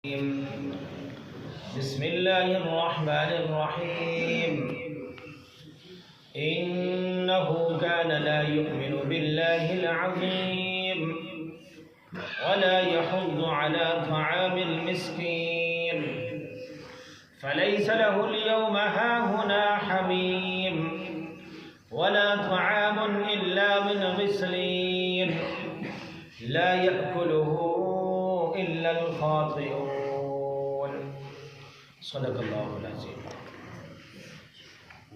بسم الله الرحمن الرحيم إنه كان لا يؤمن بالله العظيم ولا يحض على طعام المسكين فليس له اليوم هاهنا حميم ولا طعام إلا من غسلين لا يأكله إلا الخاطئون صدق اللہ العظیم۔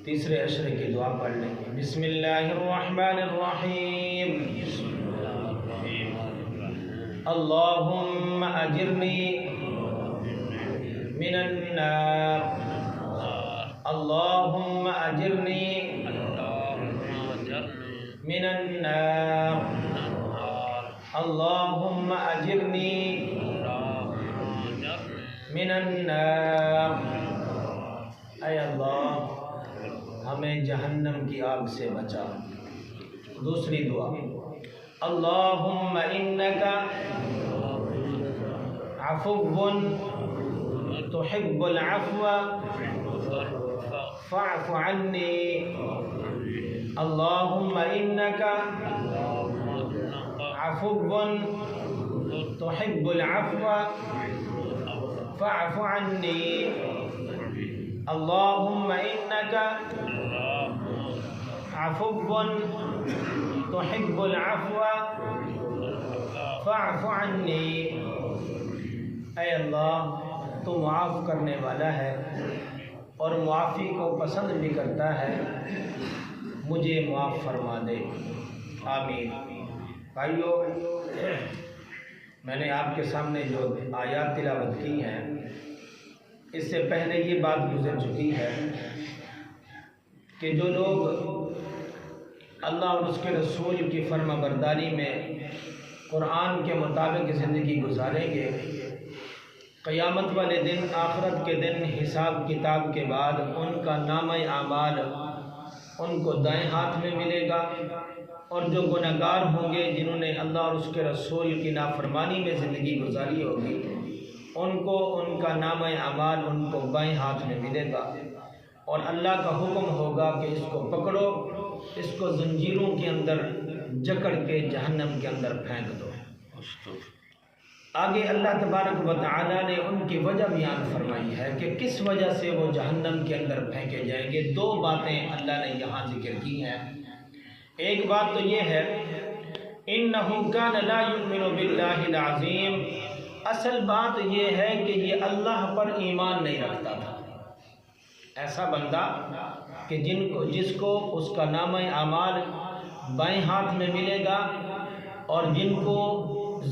تیسرے عشرے کی دعا پڑھ لیں گے۔ بسم اللہ الرحمن الرحیم اللہم اجرنی من النار اللہم اجرنی من النار اللہم اجرنی من النار۔ اے اللہ ہمیں جہنم کی آگ سے بچا۔ دوسری دعا اللہم انکا عفو تحب العفو فاعف عنی اللہم انکا عفو تحب العفو فاعف عنی اللہم انکا عفو تحب العفو فاعف عنی۔ اے اللہ تو معاف کرنے والا ہے اور معافی کو پسند بھی کرتا ہے، مجھے معاف فرما دے، آمین۔ بھائیو، میں نے آپ کے سامنے جو آیات تلاوت کی ہیں، اس سے پہلے یہ بات گزر چکی ہے کہ جو لوگ اللہ اور اس کے رسول کی فرما برداری میں قرآن کے مطابق زندگی گزاریں گے، قیامت والے دن، آخرت کے دن، حساب کتاب کے بعد ان کا نامہ اعمال ان کو دائیں ہاتھ میں ملے گا، اور جو گنہگار ہوں گے جنہوں نے اللہ اور اس کے رسول کی نافرمانی میں زندگی گزاری ہوگی، ان کو ان کا نامہ اعمال ان کو بائیں ہاتھ میں ملے گا، اور اللہ کا حکم ہوگا کہ اس کو پکڑو، اس کو زنجیروں کے اندر جکڑ کے جہنم کے اندر پھینک دو۔ آگے اللہ تبارک و تعالی نے ان کی وجہ بیان فرمائی ہے کہ کس وجہ سے وہ جہنم کے اندر پھینکے جائیں گے۔ دو باتیں اللہ نے یہاں ذکر کی ہیں۔ ایک بات تو یہ ہے انہ کان لا یؤمن باللہ العظیم، اصل بات یہ ہے کہ یہ اللہ پر ایمان نہیں رکھتا تھا۔ ایسا بندہ کہ جس کو اس کا نامہ اعمال بائیں ہاتھ میں ملے گا اور جن کو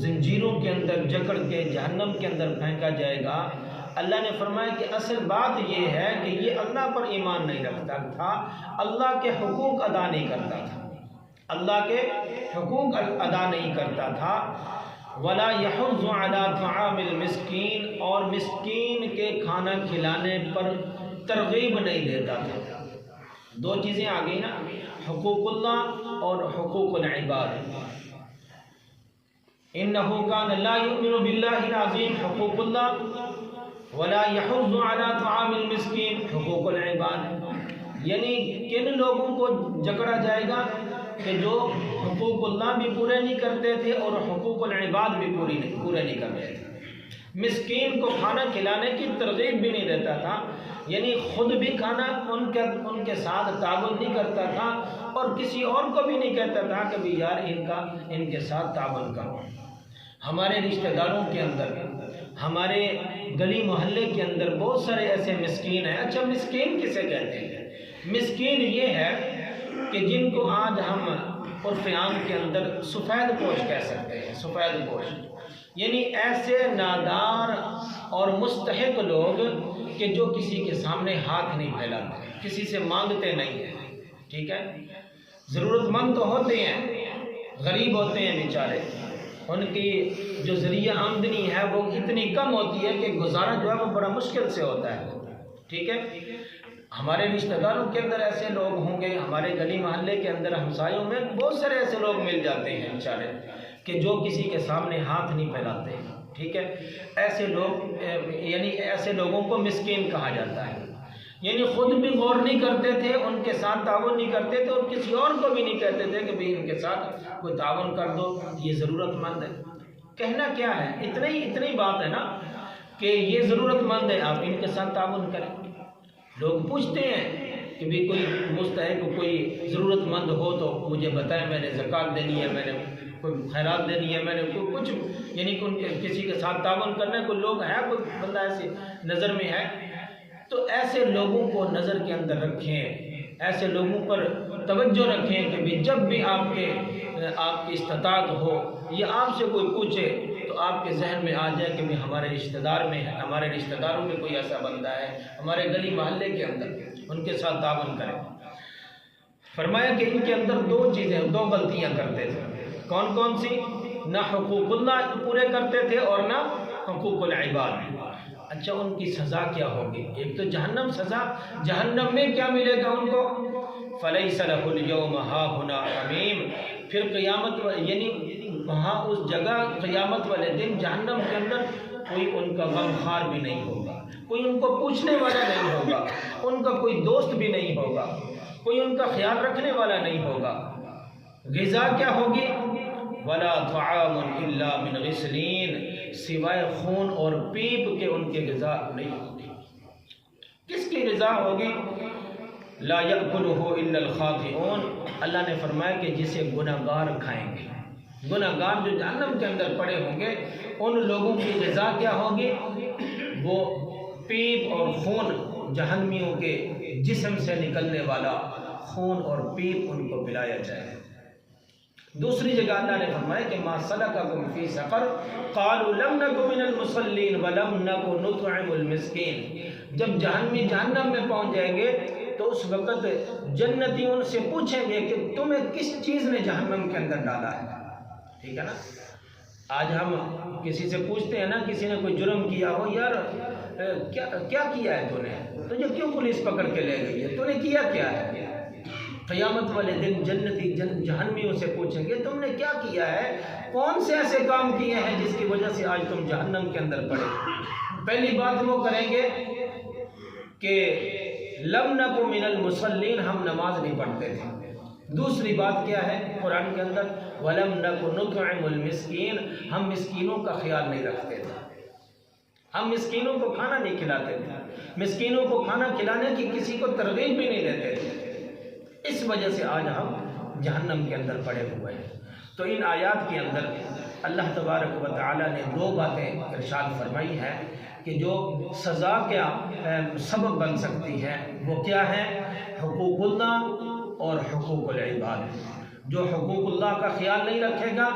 زنجیروں کے اندر جکڑ کے جہنم کے اندر پھینکا جائے گا، اللہ نے فرمایا کہ اصل بات یہ ہے کہ یہ اللہ پر ایمان نہیں رکھتا تھا، اللہ کے حقوق ادا نہیں کرتا تھا، اللہ کے حقوق ادا نہیں کرتا تھا۔ ولا يحض على طعام المسکین، اور مسکین کے کھانا کھلانے پر ترغیب نہیں دیتا تھا۔ دو چیزیں آ گئی نا، حقوق اللہ اور حقوق العباد۔ انہ کان لا یؤمن باللہ العظیم حقوق اللہ، ولا يحض على طعام المسکین حقوق العباد، یعنی کن لوگوں کو جکڑا جائے گا کہ جو حقوق اللہ بھی پورے نہیں کرتے تھے اور حقوق العباد بھی پورے نہیں کر رہے تھے۔ مسکین کو کھانا کھلانے کی ترغیب بھی نہیں دیتا تھا، یعنی خود بھی کھانا ان کے ساتھ تعاون نہیں کرتا تھا، اور کسی اور کو بھی نہیں کہتا تھا کہ بھی یار ان کے ساتھ تعاون کرو۔ ہمارے رشتہ داروں کے اندر، ہمارے گلی محلے کے اندر بہت سارے ایسے مسکین ہیں۔ اچھا، مسکین کسے کہتے ہیں؟ مسکین یہ ہے کہ جن کو آج ہم عرف عام کے اندر سفید پوش کہہ سکتے ہیں۔ سفید پوش یعنی ایسے نادار اور مستحق لوگ کہ جو کسی کے سامنے ہاتھ نہیں پھیلاتے، کسی سے مانگتے نہیں ہیں، ٹھیک ہے؟ ضرورت مند تو ہوتے ہیں، غریب ہوتے ہیں بیچارے، ان کی جو ذریعہ آمدنی ہے وہ اتنی کم ہوتی ہے کہ گزارا جو ہے وہ بڑا مشکل سے ہوتا ہے، ٹھیک ہے؟ ہمارے رشتہ داروں کے اندر ایسے لوگ ہوں گے، ہمارے گلی محلے کے اندر ہمسایوں میں بہت سارے ایسے لوگ مل جاتے ہیں بیچارے کہ جو کسی کے سامنے ہاتھ نہیں پھیلاتے، ٹھیک ہے، ایسے لوگ یعنی ایسے لوگوں کو مسکین کہا جاتا ہے، یعنی خود بھی غور نہیں کرتے تھے، ان کے ساتھ تعاون نہیں کرتے تھے، اور کسی اور کو بھی نہیں کہتے تھے کہ بھئی ان کے ساتھ کوئی تعاون کر دو، یہ ضرورت مند ہے۔ کہنا کیا ہے، اتنی بات ہے نا کہ یہ ضرورت مند ہے، آپ ان کے ساتھ تعاون کریں۔ لوگ پوچھتے ہیں کہ بھی کوئی مستحق کوئی ضرورت مند ہو تو مجھے بتائیں، میں نے زکوٰۃ دینی ہے، میں نے کوئی خیرات دینی ہے، میں نے کچھ یعنی کسی کے ساتھ تعاون کرنا ہے، کوئی لوگ ہے، کوئی بندہ ایسے نظر میں ہے، تو ایسے لوگوں کو نظر کے اندر رکھیں، ایسے لوگوں پر توجہ رکھیں کہ بھی جب بھی آپ کی استطاعت ہو یا آپ سے کوئی پوچھے تو آپ کے ذہن میں آ جائے کہ بھی ہمارے رشتہ دار میں ہے، ہمارے رشتہ داروں میں کوئی ایسا بندہ ہے، ہمارے گلی محلے کے اندر، ان کے ساتھ تعاون کریں۔ فرمایا کہ ان کے اندر دو غلطیاں کرتے تھے، کون کون سی؟ نہ حقوق اللہ پورے کرتے تھے اور نہ حقوق العباد۔ اچھا، ان کی سزا کیا ہوگی؟ ایک تو جہنم، سزا جہنم میں کیا ملے گا ان کو؟ فَلَيْسَ لَهُ الْيَوْمَ هَاهُنَا حَمِيمٌ، پھر قیامت یعنی وہاں اس جگہ قیامت والے دن جہنم کے اندر کوئی ان کا غمخوار بھی نہیں ہوگا، کوئی ان کو پوچھنے والا نہیں ہوگا، ان کا کوئی دوست بھی نہیں ہوگا، کوئی ان کا خیال رکھنے والا نہیں ہوگا۔ غذا کیا ہوگی؟ وَلَا طَعَامٌ إِلَّا مِنْ غِسْلِينَ، سوائے خون اور پیپ کے ان کی غذا نہیں ہوگی۔ کس کی غذا ہوگی؟ لا يأكله إلا الخاطئون، اللہ نے فرمایا کہ جسے گناہگار کھائیں گے، گناہگار جو جہنم کے اندر پڑے ہوں گے، ان لوگوں کی غذا کیا ہوگی؟ وہ پیپ اور خون، جہنمیوں کے جسم سے نکلنے والا خون اور پیپ ان کو پلایا جائے۔ دوسری جگہ اللہ نے فرمایا کہ ما سلککم فی سقر قالوا لم نک من المصلین ولم نک نطعم المسکین، جب جہنمی جہنم میں پہنچ جائیں گے تو اس وقت جنتی ان سے پوچھیں گے کہ تمہیں کس چیز نے جہنم کے اندر ڈالا ہے۔ ٹھیک ہے نا، آج ہم کسی سے پوچھتے ہیں نا، کسی نے کوئی جرم کیا ہو، یار کیا کیا ہے تو نے، تجھے کیوں پولیس پکڑ کے لے گئی ہے، تو نے کیا ہے؟ قیامت والے دن جنتی جہنمیوں سے پوچھیں گے تم نے کیا کیا ہے، کون سے ایسے کام کیے ہیں جس کی وجہ سے آج تم جہنم کے اندر پڑے۔ پہلی بات وہ کریں گے کہ لم نک من المصلین، ہم نماز نہیں پڑھتے تھے۔ دوسری بات کیا ہے قرآن کے اندر؟ ولم نک نطعم المسکین، ہم مسکینوں کا خیال نہیں رکھتے تھے، ہم مسکینوں کو کھانا نہیں کھلاتے تھے، مسکینوں کو کھانا کھلانے کی کسی کو ترغیب بھی نہیں دیتے تھے، اس وجہ سے آج ہم جہنم کے اندر پڑے ہوئے ہیں۔ تو ان آیات کے اندر اللہ تبارک و تعالی نے دو باتیں ارشاد فرمائی ہیں کہ جو سزا کا سبب بن سکتی ہے، وہ کیا ہے؟ حقوق اللہ اور حقوق العباد۔ جو حقوق اللہ کا خیال نہیں رکھے گا،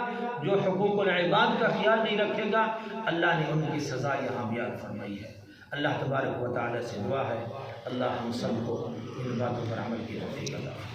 جو حقوق العباد کا خیال نہیں رکھے گا، اللہ نے ان کی سزا یہاں بیان فرمائی ہے۔ اللہ تبارک و تعالی سے دعا ہے اللہ ہم سب کو ان باتوں پر عمل کی توفیق عطا فرمائے۔